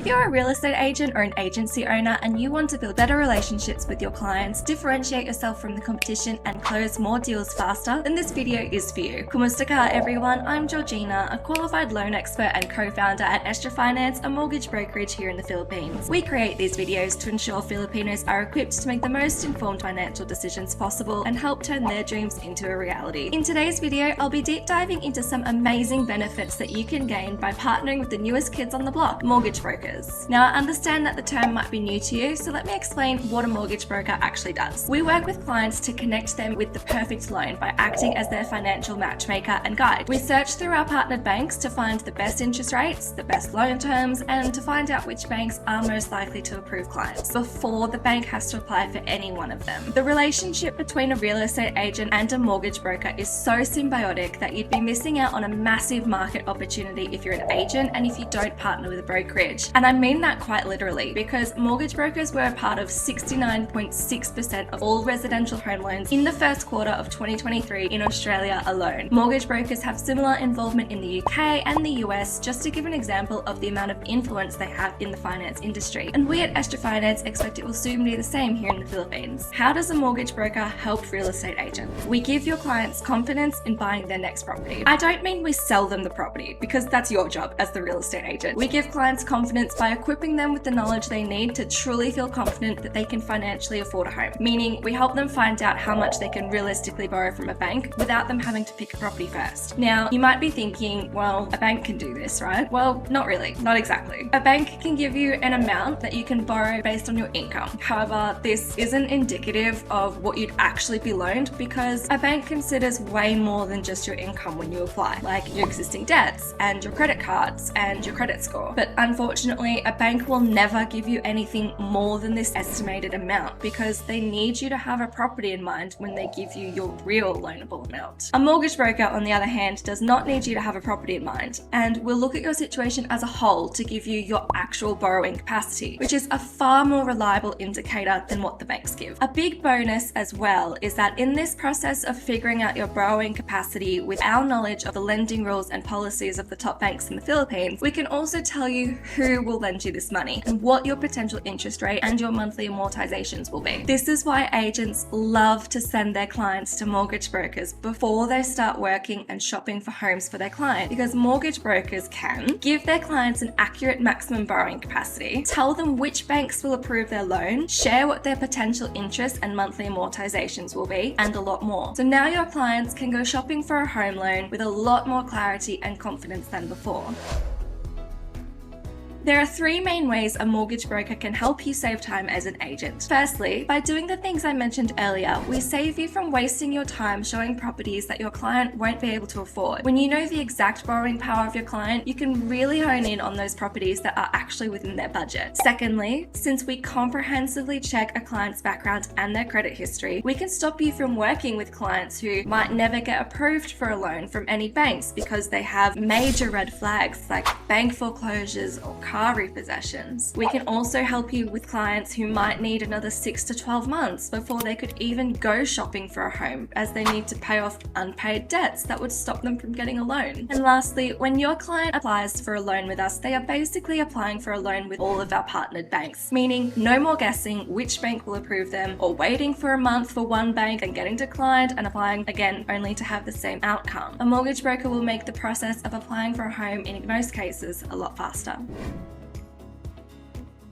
you're a real estate agent or an agency owner and you want to build better relationships with your clients, differentiate yourself from the competition and close more deals faster, then this video is for you. Kamusta everyone, I'm Georgina, a qualified loan expert and co-founder at Estra Finance, a mortgage brokerage here in the Philippines. We create these videos to ensure Filipinos are equipped to make the most informed financial decisions possible and help turn their dreams into a reality. In today's video, I'll be deep diving into some amazing benefits that you can gain by partnering with the newest kids on the block, mortgage brokers. Now, I understand that the term might be new to you, so let me explain what a mortgage broker actually does. We work with clients to connect them with the perfect loan by acting as their financial matchmaker and guide. We search through our partnered banks to find the best interest rates, the best loan terms, and to find out which banks are most likely to approve clients before the bank has to apply for any one of them. The relationship between a real estate agent and a mortgage broker is so symbiotic that you'd be missing out on a massive market opportunity if you're an agent and if you don't partner with a brokerage. And I mean that quite literally, because mortgage brokers were a part of 69.6% of all residential home loans in the first quarter of 2023 in Australia alone. Mortgage brokers have similar involvement in the UK and the US, just to give an example of the amount of influence they have in the finance industry. And we at Estra Finance expect it will soon be the same here in the Philippines. How does a mortgage broker help real estate agents? We give your clients confidence in buying their next property. I don't mean we sell them the property, because that's your job as the real estate agent. We give clients confidence by equipping them with the knowledge they need to truly feel confident that they can financially afford a home. Meaning, we help them find out how much they can realistically borrow from a bank without them having to pick a property first. Now, you might be thinking, well, a bank can do this, right? Well, not really, not exactly. A bank can give you an amount that you can borrow based on your income. However, this isn't indicative of what you'd actually be loaned, because a bank considers way more than just your income when you apply, like your existing debts and your credit cards and your credit score. But unfortunately, a bank will never give you anything more than this estimated amount, because they need you to have a property in mind when they give you your real loanable amount. A mortgage broker, on the other hand, does not need you to have a property in mind, and will look at your situation as a whole to give you your actual borrowing capacity, which is a far more reliable indicator than what the banks give. A big bonus as well is that in this process of figuring out your borrowing capacity with our knowledge of the lending rules and policies of the top banks in the Philippines, we can also tell you who will lend you this money and what your potential interest rate and your monthly amortizations will be. This is why agents love to send their clients to mortgage brokers before they start working and shopping for homes for their client, because mortgage brokers can give their clients an accurate maximum borrowing capacity, tell them which banks will approve their loan, share what their potential interest and monthly amortizations will be, and a lot more. So now your clients can go shopping for a home loan with a lot more clarity and confidence than before. There are three main ways a mortgage broker can help you save time as an agent. Firstly, by doing the things I mentioned earlier, we save you from wasting your time showing properties that your client won't be able to afford. When you know the exact borrowing power of your client, you can really hone in on those properties that are actually within their budget. Secondly, since we comprehensively check a client's background and their credit history, we can stop you from working with clients who might never get approved for a loan from any banks because they have major red flags like bank foreclosures or car repossessions. We can also help you with clients who might need another 6 to 12 months before they could even go shopping for a home, as they need to pay off unpaid debts that would stop them from getting a loan. And lastly, when your client applies for a loan with us, they are basically applying for a loan with all of our partnered banks, meaning no more guessing which bank will approve them or waiting for a month for one bank and getting declined and applying again only to have the same outcome. A mortgage broker will make the process of applying for a home in most cases a lot faster.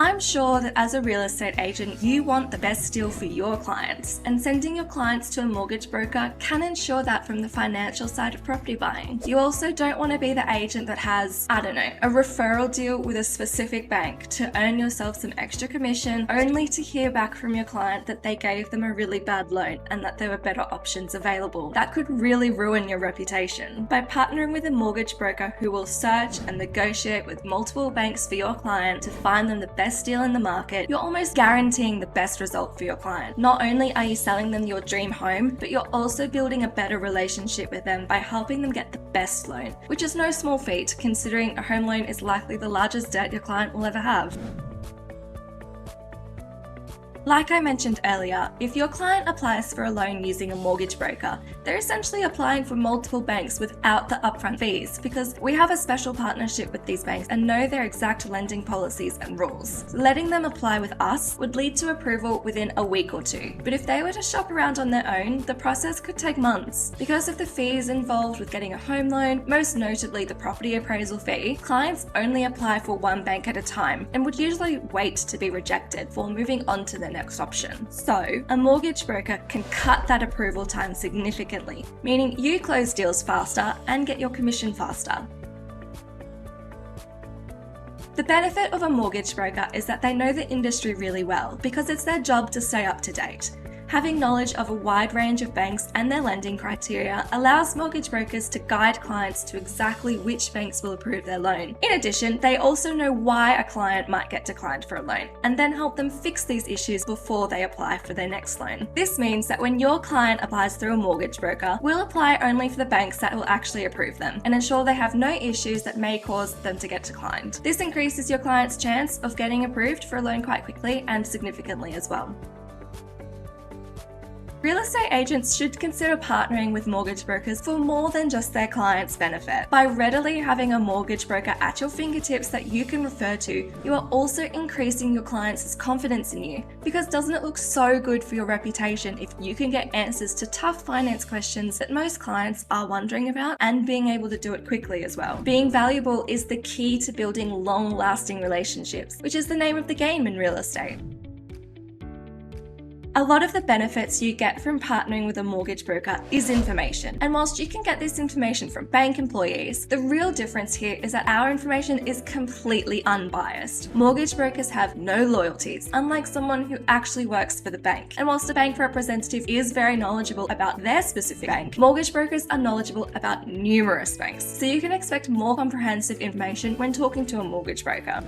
I'm sure that as a real estate agent, you want the best deal for your clients, and sending your clients to a mortgage broker can ensure that from the financial side of property buying. You also don't want to be the agent that has, I don't know, a referral deal with a specific bank to earn yourself some extra commission, only to hear back from your client that they gave them a really bad loan and that there were better options available. That could really ruin your reputation. By partnering with a mortgage broker who will search and negotiate with multiple banks for your client to find them the best deal in the market, you're almost guaranteeing the best result for your client. Not only are you selling them your dream home, but you're also building a better relationship with them by helping them get the best loan, which is no small feat considering a home loan is likely the largest debt your client will ever have. Like I mentioned earlier, if your client applies for a loan using a mortgage broker, they're essentially applying for multiple banks without the upfront fees because we have a special partnership with these banks and know their exact lending policies and rules. Letting them apply with us would lead to approval within a week or two. But if they were to shop around on their own, the process could take months. Because of the fees involved with getting a home loan, most notably the property appraisal fee, clients only apply for one bank at a time and would usually wait to be rejected before moving on to the next option. So, a mortgage broker can cut that approval time significantly, meaning you close deals faster and get your commission faster. The benefit of a mortgage broker is that they know the industry really well because it's their job to stay up to date. Having knowledge of a wide range of banks and their lending criteria allows mortgage brokers to guide clients to exactly which banks will approve their loan. In addition, they also know why a client might get declined for a loan and then help them fix these issues before they apply for their next loan. This means that when your client applies through a mortgage broker, we'll apply only for the banks that will actually approve them and ensure they have no issues that may cause them to get declined. This increases your client's chance of getting approved for a loan quite quickly and significantly as well. Real estate agents should consider partnering with mortgage brokers for more than just their clients' benefit. By readily having a mortgage broker at your fingertips that you can refer to, you are also increasing your clients' confidence in you. Because doesn't it look so good for your reputation if you can get answers to tough finance questions that most clients are wondering about and being able to do it quickly as well? Being valuable is the key to building long-lasting relationships, which is the name of the game in real estate. A lot of the benefits you get from partnering with a mortgage broker is information. And whilst you can get this information from bank employees, the real difference here is that our information is completely unbiased. Mortgage brokers have no loyalties, unlike someone who actually works for the bank. And whilst a bank representative is very knowledgeable about their specific bank, mortgage brokers are knowledgeable about numerous banks. So you can expect more comprehensive information when talking to a mortgage broker.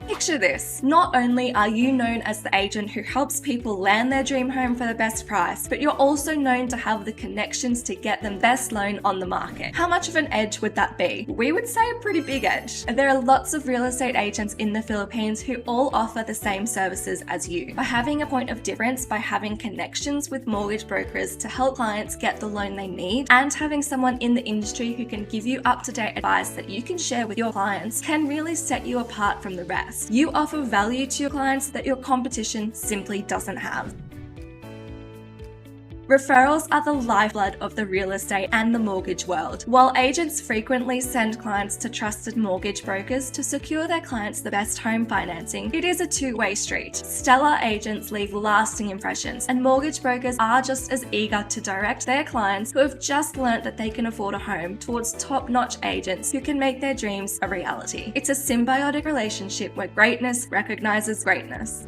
Picture this. Not only are you known as the agent who helps people land their dream home for the best price, but you're also known to have the connections to get them best loan on the market. How much of an edge would that be? We would say a pretty big edge. There are lots of real estate agents in the Philippines who all offer the same services as you. By having a point of difference, by having connections with mortgage brokers to help clients get the loan they need, and having someone in the industry who can give you up-to-date advice that you can share with your clients can really set you apart from the rest. You offer value to your clients that your competition simply doesn't have. Referrals are the lifeblood of the real estate and the mortgage world. While agents frequently send clients to trusted mortgage brokers to secure their clients the best home financing, it is a two-way street. Stellar agents leave lasting impressions, and mortgage brokers are just as eager to direct their clients who have just learnt that they can afford a home towards top-notch agents who can make their dreams a reality. It's a symbiotic relationship where greatness recognizes greatness.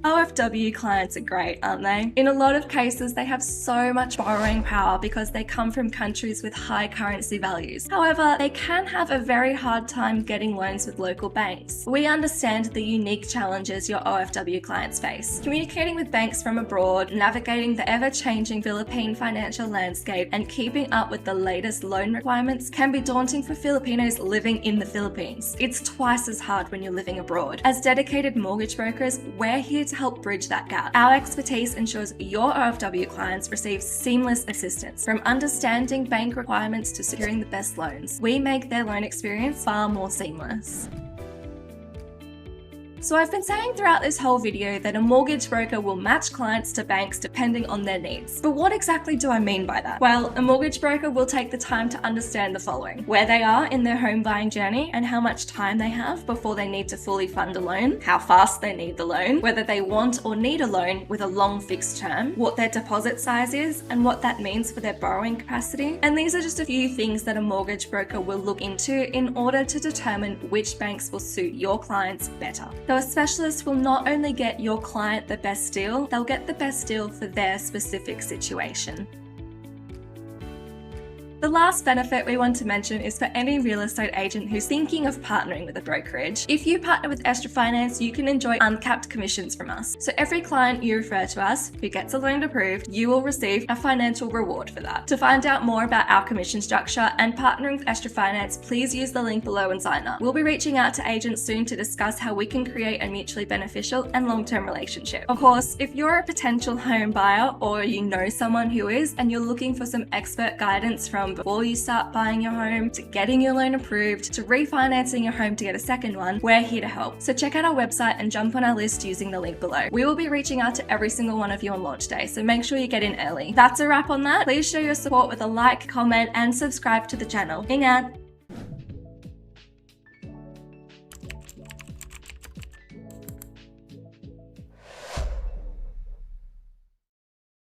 OFW clients are great, aren't they? In a lot of cases, they have so much borrowing power because they come from countries with high currency values. However, they can have a very hard time getting loans with local banks. We understand the unique challenges your OFW clients face. Communicating with banks from abroad, navigating the ever-changing Philippine financial landscape, and keeping up with the latest loan requirements can be daunting for Filipinos living in the Philippines. It's twice as hard when you're living abroad. As dedicated mortgage brokers, we're here to help bridge that gap. Our expertise ensures your OFW clients receive seamless assistance, from understanding bank requirements to securing the best loans. We make their loan experience far more seamless. So I've been saying throughout this whole video that a mortgage broker will match clients to banks depending on their needs. But what exactly do I mean by that? Well, a mortgage broker will take the time to understand the following: where they are in their home buying journey and how much time they have before they need to fully fund a loan, how fast they need the loan, whether they want or need a loan with a long fixed term, what their deposit size is, and what that means for their borrowing capacity. And these are just a few things that a mortgage broker will look into in order to determine which banks will suit your clients better. So a specialist will not only get your client the best deal, they'll get the best deal for their specific situation. The last benefit we want to mention is for any real estate agent who's thinking of partnering with a brokerage. If you partner with Estra Finance, you can enjoy uncapped commissions from us. So every client you refer to us who gets a loan approved, you will receive a financial reward for that. To find out more about our commission structure and partnering with Estra Finance, please use the link below and sign up. We'll be reaching out to agents soon to discuss how we can create a mutually beneficial and long-term relationship. Of course, if you're a potential home buyer or you know someone who is and you're looking for some expert guidance from before you start buying your home, to getting your loan approved, to refinancing your home to get a second one, we're here to help. So check out our website and jump on our list using the link below. We will be reaching out to every single one of you on launch day, so make sure you get in early. That's a wrap on that. Please show your support with a like, comment, and subscribe to the channel. Ingat!